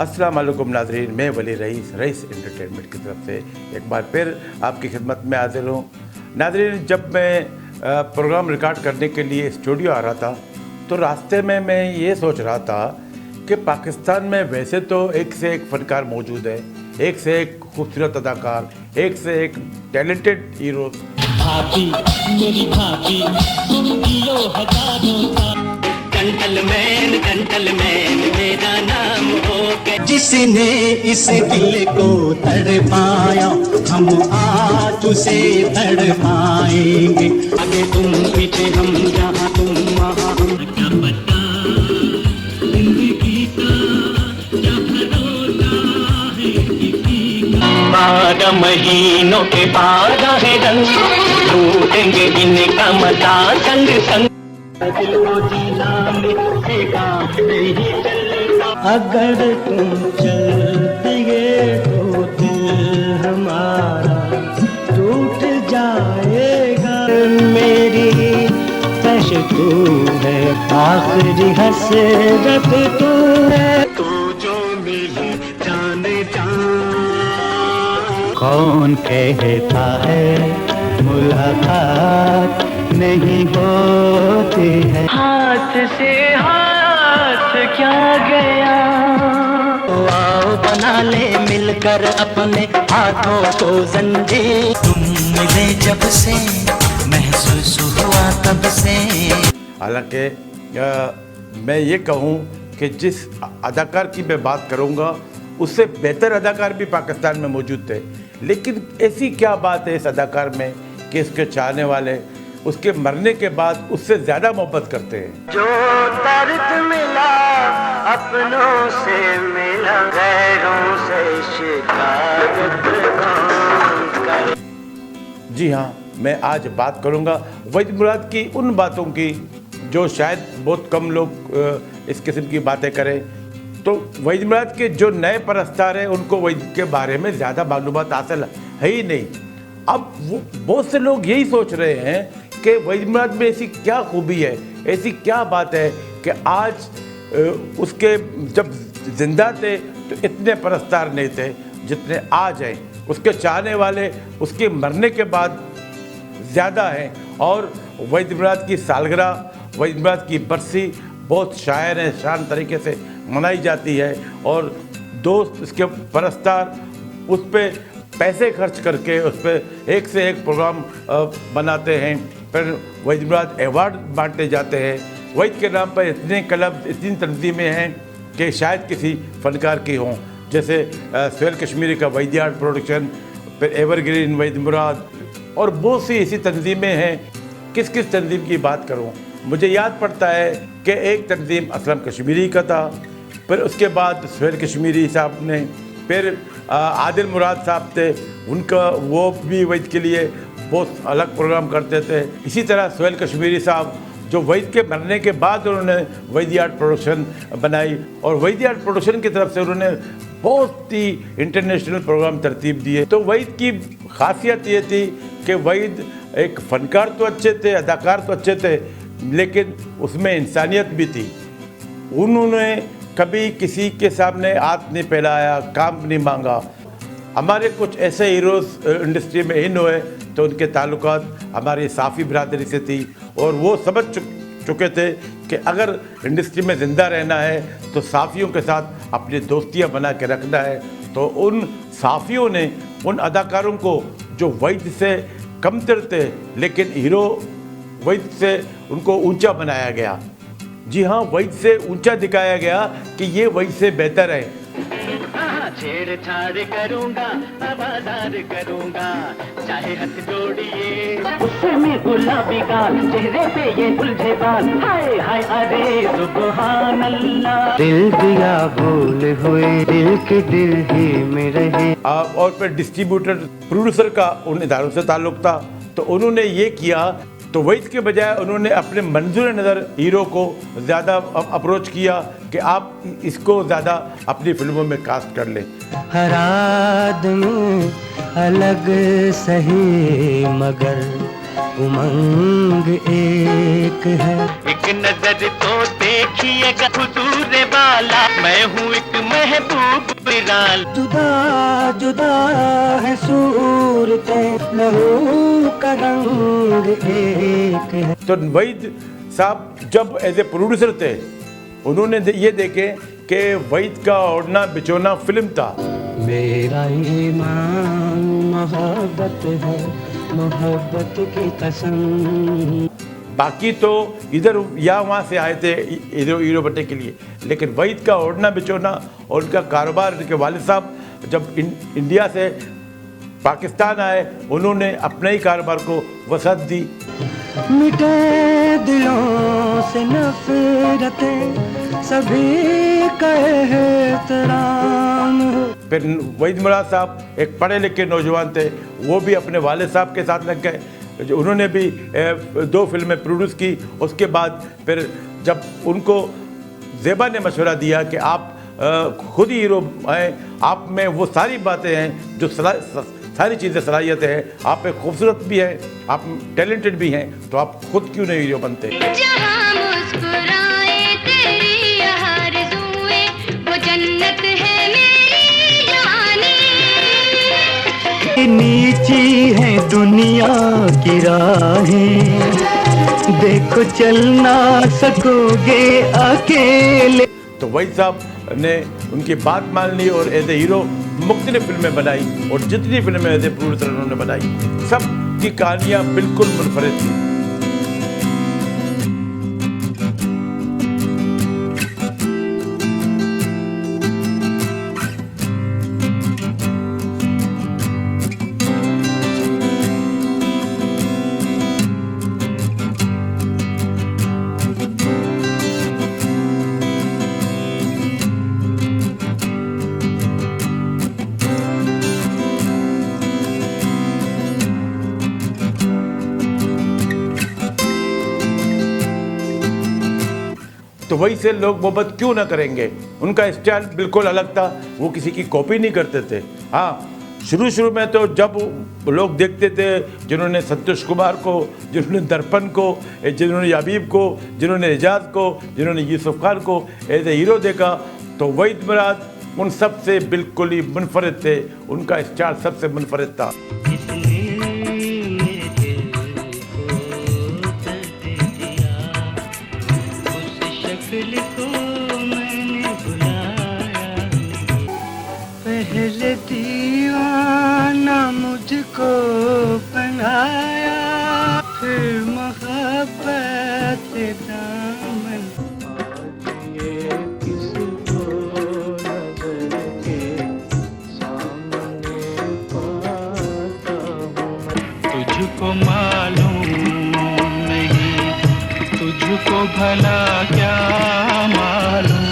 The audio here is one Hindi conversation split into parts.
अस्सलाम वालेकुम नाज़रीन, मैं वली रईस एंटरटेनमेंट की तरफ से एक बार फिर आपकी खिदमत में हाजिर हूँ। नाज़रीन, जब मैं प्रोग्राम रिकॉर्ड करने के लिए स्टूडियो आ रहा था तो रास्ते में मैं ये सोच रहा था कि पाकिस्तान में वैसे तो एक से एक फ़नकार मौजूद है, एक से एक खूबसूरत अदाकार, एक से एक टैलेंटेड हीरो। भाभी मेरी भाभी तुम किलो हजारों जेंटलमैन मेरा नाम हो गया। जिसने इस दिल को तड़पाया हम आज उसे तड़पाएंगे। आगे तुम पीछे हम, जहाँ तुम वहाँ हम। क्या पता जिंदगी का क्या भरोसा है किसी का। 12 महीनों के 12 रंग लूटेंगे इनका मजा संग संग। दिल को जीना मिलेगा नहीं चलता। अगर तुम चल दिए तो दिल हमारा टूट जाएगा। मेरी तश तू है, आखिरी हसरत तू है। तू जो मिली जाने जा। कौन कहता है मुलाकात नहीं होती है। हाथ से हाथ क्या गया। आओ बना ले मिलकर अपने हाथों को जंजीर। तुम मिले जब से महसूस हुआ तब से। हालांकि मैं ये कहूँ कि जिस अदाकार की मैं बात करूँगा उससे बेहतर अदाकार भी पाकिस्तान में मौजूद थे, लेकिन ऐसी क्या बात है इस अदाकार में कि इसके चाहने वाले उसके मरने के बाद उससे ज़्यादा मोहब्बत करते हैं। जो दर्द मिला अपनों से मिला, गैरों से शिकायत कौन करे। जी हाँ, मैं आज बात करूँगा वहीद मुराद की उन बातों की जो शायद बहुत कम लोग इस किस्म की बातें करें। तो वहीद मुराद के जो नए परस्तार हैं उनको वहीद के बारे में ज़्यादा मालूमात हासिल है ही नहीं। अब वो बहुत से लोग यही सोच रहे हैं कि वहीद मुराद में ऐसी क्या खूबी है, ऐसी क्या बात है कि आज उसके जब जिंदा थे तो इतने परस्तार नहीं थे जितने आज हैं। उसके चाहने वाले उसके मरने के बाद ज़्यादा हैं और वहीद मुराद की सालगिरह, वहीद मुराद की बरसी बहुत शायर हैं, शान तरीके से मनाई जाती है और दोस्त उसके परस्तार उस पर पैसे खर्च करके उस पर एक से एक प्रोग्राम बनाते हैं। फिर वहीद मुराद अवार्ड बांटे जाते हैं। वहीद के नाम पर इतने क्लब, इतनी तंजीमें हैं कि शायद किसी फ़नकार की हों, जैसे सुहेल कश्मीरी का वहीद आर्ट प्रोडक्शन, फिर एवरग्रीन वहीद मुराद और बहुत सी ऐसी तंजीमें हैं। किस किस तंजीम की बात करूं? मुझे याद पड़ता है कि एक तंजीम असलम कश्मीरी का था, फिर उसके बाद सुहेल कश्मीरी साहब ने, फिर आदिल मुराद साहब थे, उनका वो भी वहीद के लिए बहुत अलग प्रोग्राम करते थे। इसी तरह सुहेल कश्मीरी साहब जो वहीद के मरने के बाद उन्होंने वहीद आर्ट प्रोडक्शन बनाई और वहीद आर्ट प्रोडक्शन की तरफ से उन्होंने बहुत ही इंटरनेशनल प्रोग्राम तरतीब दिए। तो वहीद की खासियत ये थी कि वहीद एक फ़नकार तो अच्छे थे, अदाकार तो अच्छे थे, लेकिन उसमें इंसानियत भी थी। उन्होंने कभी किसी के सामने हाथ नहीं फैलाया, काम नहीं मांगा। हमारे कुछ ऐसे हीरोज़ इंडस्ट्री में इन हुए तो उनके ताल्लुकात हमारी साफ़ी बिरादरी से थी और वो समझ चुके थे कि अगर इंडस्ट्री में ज़िंदा रहना है तो साफ़ियों के साथ अपनी दोस्तियां बना के रखना है। तो उन साफ़ियों ने उन अदाकारों को जो वहीद से कमतर थे लेकिन हीरो वहीद से उनको ऊंचा बनाया गया। जी हाँ, वहीद से ऊंचा दिखाया गया कि ये वहीद से बेहतर है। छेड़छाड़ करूंगा, आवाज़ार करूंगा, चाहे हथ जोड़िए उससे मैं गुलाबी गाल, चेहरे पे ये उलझे बाल, हाय हाय अरे सुबहान अल्लाह। दिल दिया भूल हुए दिल के दिल ही में रहे। और फिर डिस्ट्रीब्यूटर प्रोड्यूसर का उन इदारों से ताल्लुक था तो उन्होंने ये किया, तो वहीद के बजाय उन्होंने अपने मंजूर नज़र हीरो को ज़्यादा अप्रोच किया कि आप इसको ज़्यादा अपनी फिल्मों में कास्ट कर लें। हर आदमी अलग सही मगर उमंग एक है। एक नजर तो देखिएगा हुजूर वाला, मैं हूँ एक महबूब बिलाल। जुदा जुदा है सूरतें, लहू का रंग एक है। तो वहीद साहब जब एज ए प्रोड्यूसर थे, उन्होंने ये देखे कि वहीद का ओढ़ना बिछोना फिल्म था। मेरा ईमान मोहब्बत है, मोहब्बत की कसम। बाकी तो इधर या वहाँ से आए थे हीरो बनने के लिए, लेकिन वहीद का ओढ़ना बिछोना और उनका कारोबार, उनके वालिद साहब जब इंडिया से पाकिस्तान आए, उन्होंने अपने ही कारोबार को वसअत दी। मिटे दिलों से नफरतें, सभी का एहतराम। फिर वहीद मुराद साहब एक पढ़े लिखे नौजवान थे, वो भी अपने वालिद साहब के साथ लग गए। उन्होंने भी 2 फिल्में प्रोड्यूस की। उसके बाद फिर जब उनको ज़ेबा ने मशवरा दिया कि आप खुद ही हीरो हैं, आप में वो सारी बातें हैं जो सारी चीज़ें सलाहियतें हैं, आप में खूबसूरत भी हैं, आप टैलेंटेड भी हैं, तो आप खुद क्यों नहीं हीरो बनते। जहाँ मुस्कुराए तेरी आरज़ुएं, वो जन्नत है मेरी जानी। नीची है दुनिया की राहें, देखो चल ना सकोगे अकेले। तो वहीद साहब ने उनकी बात मान ली और एज ए हीरो मुख्तलिफ फिल्में बनाई, और जितनी फिल्में एज ए प्रोड्यूसर उन्होंने बनाई, सब की कहानियाँ बिल्कुल मुनफरिद थी। तो वही से लोग मोहब्बत क्यों ना करेंगे। उनका स्टाइल बिल्कुल अलग था, वो किसी की कॉपी नहीं करते थे। हाँ, शुरू में तो जब लोग देखते थे, जिन्होंने संतोष कुमार को, जिन्होंने दर्पण को, जिन्होंने याबीब को, जिन्होंने एजाज को, जिन्होंने यूसुफ खान को एज ए हीरो देखा, तो वहीद मुराद उन सब से बिल्कुल ही मुनफरिद थे। उनका स्टाइल सबसे मुनफरिद था। पहले दीवाना मुझको बनाया, फिर मोहब्बत दामन किसको नजर के सामने पाता हूँ। तुझको मालूम नहीं, तुझको भला क्या मालूम,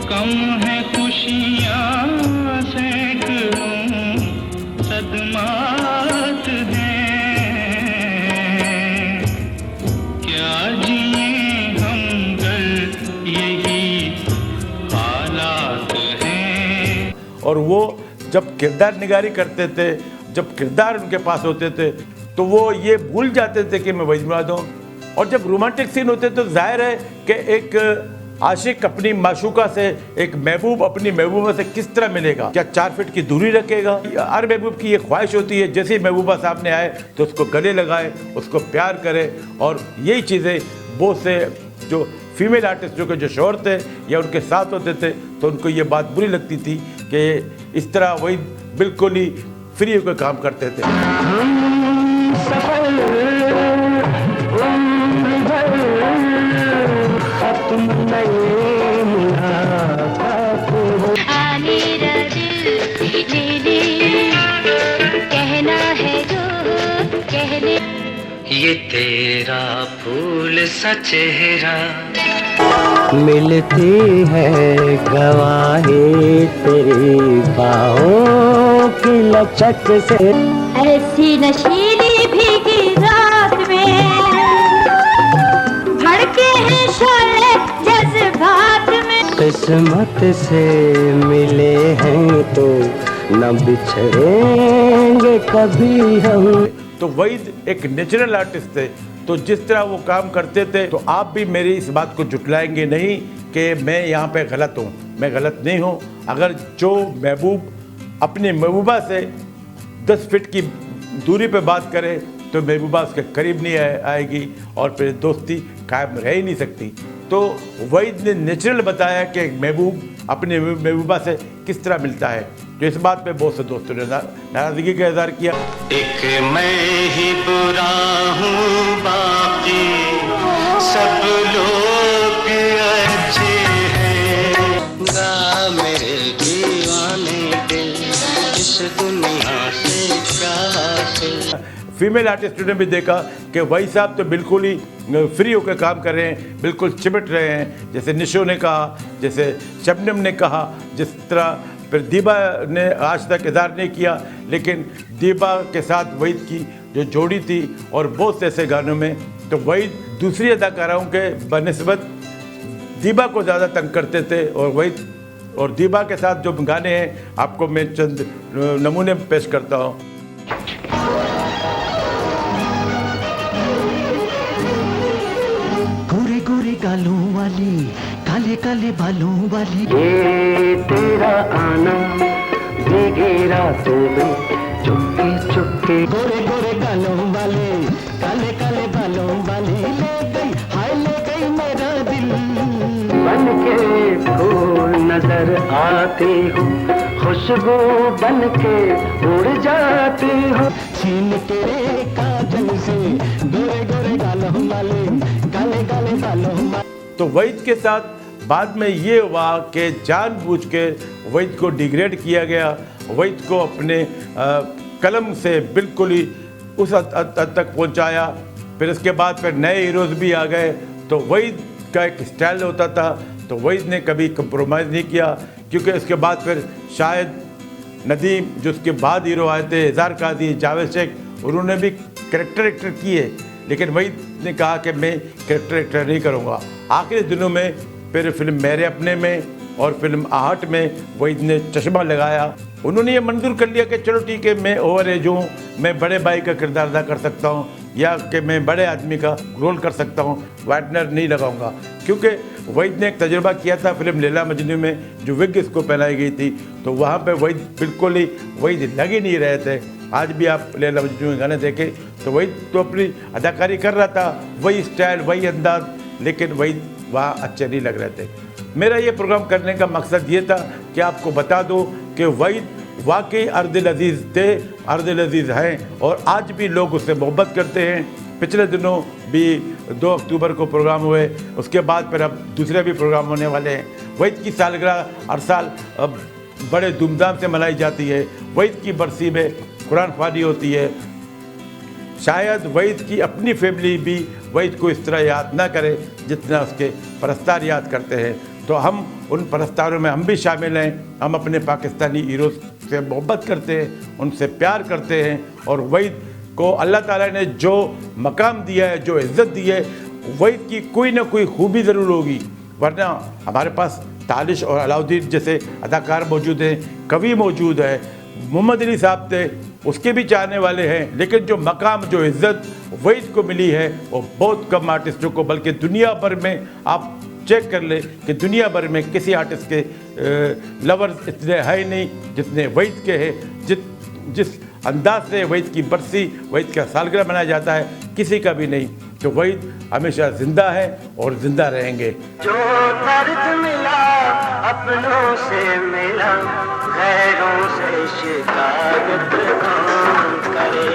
कम है खुशियाँ सदमात हैं, क्या जिए हम गर यही हालात हैं। और वो जब किरदार निगारी करते थे, जब किरदार उनके पास होते थे, तो वो ये भूल जाते थे कि मैं वहीद मुराद हूँ। और जब रोमांटिक सीन होते तो जाहिर है कि एक आशिक अपनी माशूका से, एक महबूब अपनी महबूबा से किस तरह मिलेगा। क्या 4 फीट की दूरी रखेगा। हर महबूब की ये ख्वाहिश होती है जैसे ही महबूबा सामने आए तो उसको गले लगाए, उसको प्यार करे। और यही चीज़ें बहुत से जो फीमेल आर्टिस्ट जो शोहर थे या उनके साथ होते थे, तो उनको ये बात बुरी लगती थी कि इस तरह वही बिल्कुल ही फ्री होकर काम करते थे। ये तेरा फूल सा चेहरा, मिलती है गवाही तेरी बाहों की लचक से। ऐसी नशीली भीगी रात में भड़के हैं शोले जज्बात में। किस्मत से मिले हैं तो न बिछड़ेंगे कभी हम। तो वहीद एक नेचुरल आर्टिस्ट थे, तो जिस तरह वो काम करते थे, तो आप भी मेरी इस बात को जुटलाएंगे नहीं कि मैं यहाँ पे गलत हूँ। मैं गलत नहीं हूँ। अगर जो महबूब अपनी महबूबा से 10 फीट की दूरी पे बात करे तो महबूबा उसके करीब नहीं आएगी और फिर दोस्ती कायम रह ही नहीं सकती। तो वहीद ने नेचुरल बताया कि महबूब अपने महबूबा से किस तरह मिलता है। तो इस बात पे बहुत से दोस्तों ने नाराज़गी का इज़हार किया। एक मैं ही बुरा हूँ, बाकी सब लोग अच्छे हैं। गा मेरे दीवाने दिल, इस दुनिया से क्या हासिल। फीमेल आर्टिस्टों ने भी देखा कि वही साहब तो बिल्कुल ही फ्री होकर काम कर रहे हैं, बिल्कुल चिमट रहे हैं। जैसे निशो ने कहा, जैसे शबनम ने कहा, जिस तरह फिर दीबा ने आज तक इज़हार नहीं किया, लेकिन दीबा के साथ वहीद की जो जोड़ी थी और बहुत से ऐसे गानों में, तो वहीद दूसरी अदाकाराओं के बनिस्बत दीबा को ज़्यादा तंग करते थे। और वहीद और दीबा के साथ जो गाने हैं, आपको मैं चंद नमूने पेश करता हूँ। गोरे गोरे गालों वाली, काले काले बालों वाली, ये तेरा आना भीगी रातों में चुपके चुपके। गोरे गोरे गालों वाले, काले काले बालों वाली, ले गई हाय ले गई मेरा दिल। बन के फूल नजर आती हूँ, खुशबू बन के उड़ जाती हूँ, छीन के काजल से गोरे गोरे गालों वाले, काले काले बालों वाले। तो वहीद के साथ बाद में ये हुआ कि जानबूझ के वहीद को डिग्रेड किया गया, वहीद को अपने कलम से बिल्कुल ही उस हद तक पहुंचाया। फिर इसके बाद फिर नए हीरोज़ भी आ गए। तो वहीद का एक स्टाइल होता था, तो वहीद ने कभी कंप्रोमाइज़ नहीं किया, क्योंकि इसके बाद फिर शायद नदीम जो उसके बाद हीरो आए थे, इज़हार काज़ी, जावेद शेख, उन्होंने भी कैरेक्टर एक्टर किए, लेकिन वहीद ने कहा कि मैं कैरेक्टर एक्टर नहीं करूँगा। आखिरी दिनों में फिर फिल्म मेरे अपने में और फिल्म आहट में वहीद ने चश्मा लगाया। उन्होंने ये मंजूर कर लिया कि चलो ठीक है, मैं ओवर एज हूँ, मैं बड़े भाई का किरदार अदा कर सकता हूँ, या कि मैं बड़े आदमी का रोल कर सकता हूँ, वाइटनर नहीं लगाऊंगा। क्योंकि वहीद ने एक तजुर्बा किया था फिल्म लैला मजनू में, जो विग इसको पहनाई गई थी, तो वहाँ पे वहीद बिल्कुल ही वहीद लग ही नहीं रहे थे। आज भी आप लैला मजनू के गाने देखें तो वहीद तो अपनी अदाकारी कर रहा था, वही स्टाइल, वही अंदाज, लेकिन वहीद वहाँ अच्छे नहीं लग रहे थे। मेरा ये प्रोग्राम करने का मकसद ये था कि आपको बता दो कि वहीद वाकई अर्दिल अजीज़ थे, अर्दिल अजीज़ हैं, और आज भी लोग उससे मोहब्बत करते हैं। पिछले दिनों भी 2 अक्टूबर को प्रोग्राम हुए, उसके बाद फिर अब दूसरे भी प्रोग्राम होने वाले हैं। वहीद की सालगिरह हर साल अब बड़े धूमधाम से मनाई जाती है। वहीद की बरसी में कुरान ख्वानी होती है। शायद वहीद की अपनी फैमिली भी वहीद को इस तरह याद ना करे जितना उसके परस्तार याद करते हैं। तो हम उन परस्तारों में हम भी शामिल हैं। हम अपने पाकिस्तानी हीरोज़ से मोहब्बत करते हैं, उनसे प्यार करते हैं, और वहीद को अल्लाह ताला ने जो मकाम दिया है, जो इज़्ज़त दी है, वहीद की कोई ना कोई खूबी ज़रूर होगी, वरना हमारे पास तालिश और अलाउद्दीन जैसे अदाकार मौजूद हैं, कवि मौजूद है, मोहम्मद अली साहब थे, उसके भी चाहने वाले हैं, लेकिन जो मकाम, जो इज़्ज़त वहीद को मिली है वो बहुत कम आर्टिस्टों को, बल्कि दुनिया भर में आप चेक कर ले कि दुनिया भर में किसी आर्टिस्ट के लवर्स इतने है ही नहीं जितने वहीद के हैं। जिस अंदाज से वहीद की बरसी, वहीद का सालगिरह मनाया जाता है, किसी का भी नहीं। तो वहीद हमेशा जिंदा है और जिंदा रहेंगे। जो दर्द मिला अपनों से मिला, गैरों से शिकायत कौन करे,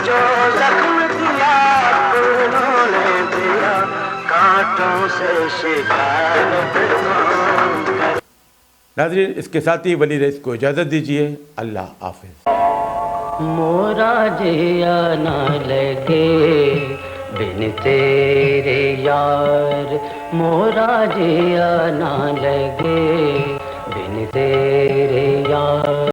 जो जख्म दिया उन्होंने दिया, कांटों से शिकायत कौन करे। नाज़रीन, इसके साथ ही वली रईस को इजाज़त दीजिए। अल्लाह हाफ़िज़। मोरा जिया ना लगे बिन तेरे यार, मोरा जिया ना लगे बिन तेरे यार।